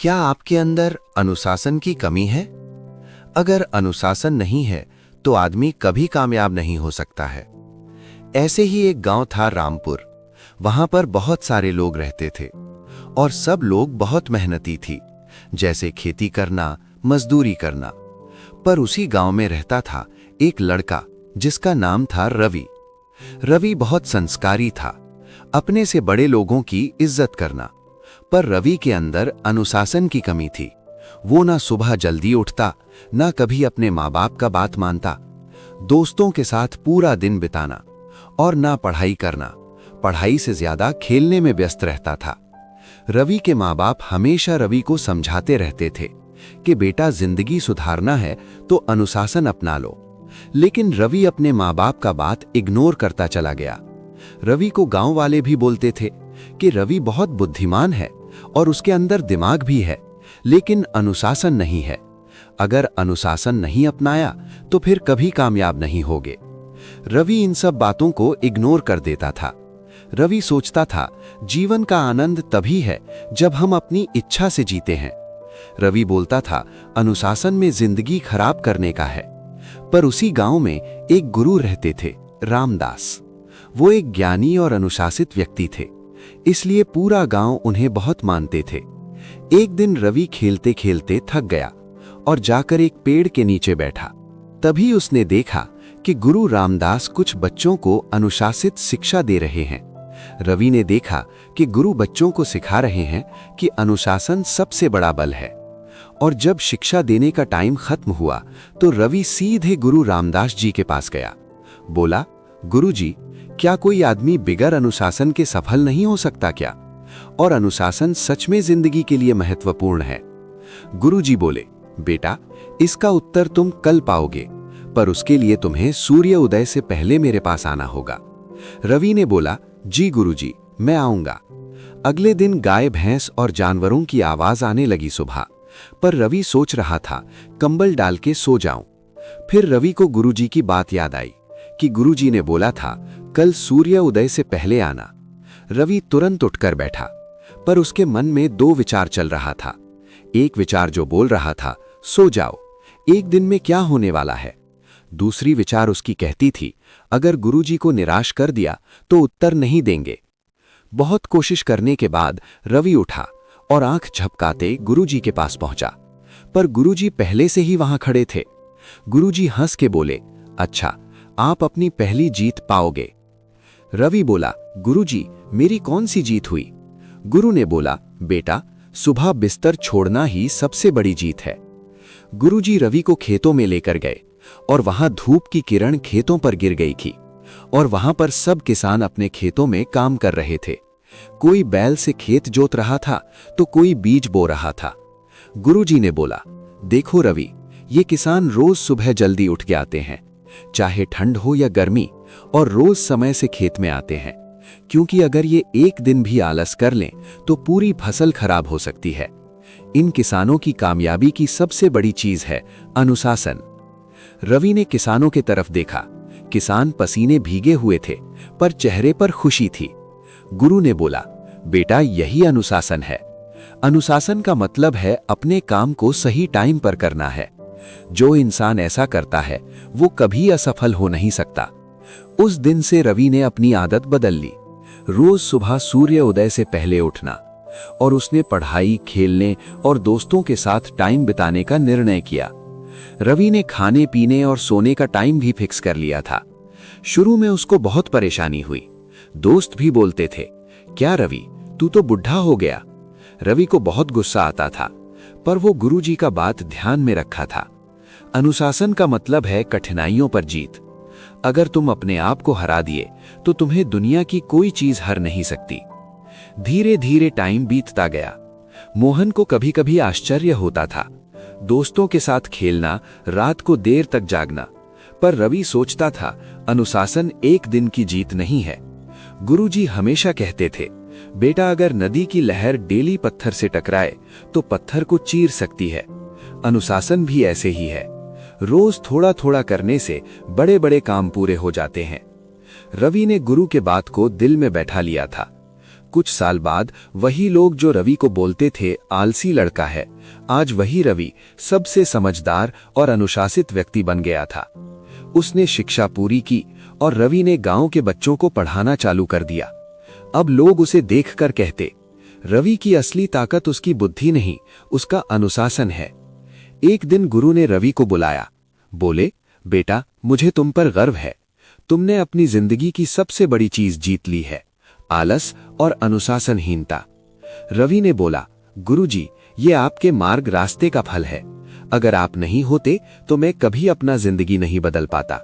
क्या आपके अंदर अनुशासन की कमी है? अगर अनुशासन नहीं है तो आदमी कभी कामयाब नहीं हो सकता है। ऐसे ही एक गांव था रामपुर। वहां पर बहुत सारे लोग रहते थे और सब लोग बहुत मेहनती थी, जैसे खेती करना, मजदूरी करना। पर उसी गांव में रहता था एक लड़का जिसका नाम था रवि। रवि बहुत संस्कारी था, अपने से बड़े लोगों की इज्जत करना। पर रवि के अंदर अनुशासन की कमी थी। वो ना सुबह जल्दी उठता, ना कभी अपने माँ बाप का बात मानता, दोस्तों के साथ पूरा दिन बिताना और ना पढ़ाई करना, पढ़ाई से ज्यादा खेलने में व्यस्त रहता था। रवि के माँ बाप हमेशा रवि को समझाते रहते थे कि बेटा, जिंदगी सुधारना है तो अनुशासन अपना लो। लेकिन रवि अपने माँ बाप का बात इग्नोर करता चला गया। रवि को गांव वाले भी बोलते थे कि रवि बहुत बुद्धिमान है और उसके अंदर दिमाग भी है, लेकिन अनुशासन नहीं है। अगर अनुशासन नहीं अपनाया तो फिर कभी कामयाब नहीं होगे। रवि इन सब बातों को इग्नोर कर देता था। रवि सोचता था, जीवन का आनंद तभी है जब हम अपनी इच्छा से जीते हैं। रवि बोलता था, अनुशासन में जिंदगी खराब करने का है। पर उसी गांव में एक गुरु रहते थे, रामदास। वो एक ज्ञानी और अनुशासित व्यक्ति थे, इसलिए पूरा गांव उन्हें बहुत मानते थे। एक दिन रवि खेलते खेलते थक गया और जाकर एक पेड़ के नीचे बैठा। तभी उसने देखा कि गुरु रामदास कुछ बच्चों को अनुशासित शिक्षा दे रहे हैं। रवि ने देखा कि गुरु बच्चों को सिखा रहे हैं कि अनुशासन सबसे बड़ा बल है। और जब शिक्षा देने का टाइम खत्म हुआ तो रवि सीधे गुरु रामदास जी के पास गया। बोला, गुरु जी, क्या कोई आदमी बिगर अनुशासन के सफल नहीं हो सकता क्या? और अनुशासन सच में जिंदगी के लिए महत्वपूर्ण है? गुरुजी बोले, बेटा, इसका उत्तर तुम कल पाओगे, पर उसके लिए तुम्हें सूर्य उदय से पहले मेरे पास आना होगा। रवि ने बोला, जी गुरुजी, मैं आऊंगा। अगले दिन गाय, भैंस और जानवरों की आवाज आने लगी सुबह। पर रवि सोच रहा था, कंबल डाल के सो जाऊं। फिर रवि को गुरुजी की बात याद आई कि गुरुजी ने बोला था, कल सूर्य उदय से पहले आना। रवि तुरंत उठकर बैठा, पर उसके मन में दो विचार चल रहा था। एक विचार जो बोल रहा था, सो जाओ, एक दिन में क्या होने वाला है। दूसरी विचार उसकी कहती थी, अगर गुरुजी को निराश कर दिया तो उत्तर नहीं देंगे। बहुत कोशिश करने के बाद रवि उठा और आंख झपकाते गुरुजी के पास पहुंचा। पर गुरुजी पहले से ही वहां खड़े थे। गुरुजी हंस के बोले, अच्छा, आप अपनी पहली जीत पाओगे। रवि बोला, गुरुजी, मेरी कौन सी जीत हुई? गुरु ने बोला, बेटा, सुबह बिस्तर छोड़ना ही सबसे बड़ी जीत है। गुरुजी रवि को खेतों में लेकर गए और वहां धूप की किरण खेतों पर गिर गई थी और वहां पर सब किसान अपने खेतों में काम कर रहे थे। कोई बैल से खेत जोत रहा था तो कोई बीज बो रहा था। गुरुजी ने बोला, देखो रवि, ये किसान रोज सुबह जल्दी उठ के आते हैं, चाहे ठंड हो या गर्मी, और रोज समय से खेत में आते हैं, क्योंकि अगर ये एक दिन भी आलस कर लें तो पूरी फसल खराब हो सकती है। इन किसानों की कामयाबी की सबसे बड़ी चीज है अनुशासन। रवि ने किसानों के तरफ देखा। किसान पसीने भीगे हुए थे, पर चेहरे पर खुशी थी। गुरु ने बोला, बेटा, यही अनुशासन है। अनुशासन का मतलब है अपने काम को सही टाइम पर करना है। जो इंसान ऐसा करता है वो कभी असफल हो नहीं सकता। उस दिन से रवि ने अपनी आदत बदल ली, रोज सुबह सूर्य उदय से पहले उठना, और उसने पढ़ाई, खेलने और दोस्तों के साथ टाइम बिताने का निर्णय किया। रवि ने खाने पीने और सोने का टाइम भी फिक्स कर लिया था। शुरू में उसको बहुत परेशानी हुई। दोस्त भी बोलते थे, क्या रवि, तू तो बुढ़ा हो गया। रवि को बहुत गुस्सा आता था, पर वो गुरुजी का बात ध्यान में रखा था। अनुशासन का मतलब है कठिनाइयों पर जीत। अगर तुम अपने आप को हरा दिए तो तुम्हें दुनिया की कोई चीज हर नहीं सकती। धीरे धीरे टाइम बीतता गया। मोहन को कभी कभी आश्चर्य होता था, दोस्तों के साथ खेलना, रात को देर तक जागना। पर रवि सोचता था, अनुशासन एक दिन की जीत नहीं है। गुरुजी हमेशा कहते थे, बेटा, अगर नदी की लहर डेली पत्थर से टकराए तो पत्थर को चीर सकती है। अनुशासन भी ऐसे ही है, रोज थोड़ा थोड़ा करने से बड़े बड़े काम पूरे हो जाते हैं। रवि ने गुरु के बात को दिल में बैठा लिया था। कुछ साल बाद वही लोग जो रवि को बोलते थे आलसी लड़का है, आज वही रवि सबसे समझदार और अनुशासित व्यक्ति बन गया था। उसने शिक्षा पूरी की और रवि ने गांव के बच्चों को पढ़ाना चालू कर दिया। अब लोग उसे देखकर कहते, रवि की असली ताकत उसकी बुद्धि नहीं, उसका अनुशासन है। एक दिन गुरु ने रवि को बुलाया। बोले, बेटा, मुझे तुम पर गर्व है। तुमने अपनी जिंदगी की सबसे बड़ी चीज जीत ली है, आलस और अनुशासनहीनता। रवि ने बोला, गुरुजी, ये आपके मार्ग रास्ते का फल है। अगर आप नहीं होते तो मैं कभी अपना जिंदगी नहीं बदल पाता।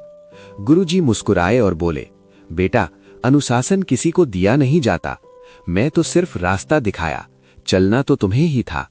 गुरुजी मुस्कुराए और बोले, बेटा, अनुशासन किसी को दिया नहीं जाता। मैं तो सिर्फ रास्ता दिखाया, चलना तो तुम्हें ही था।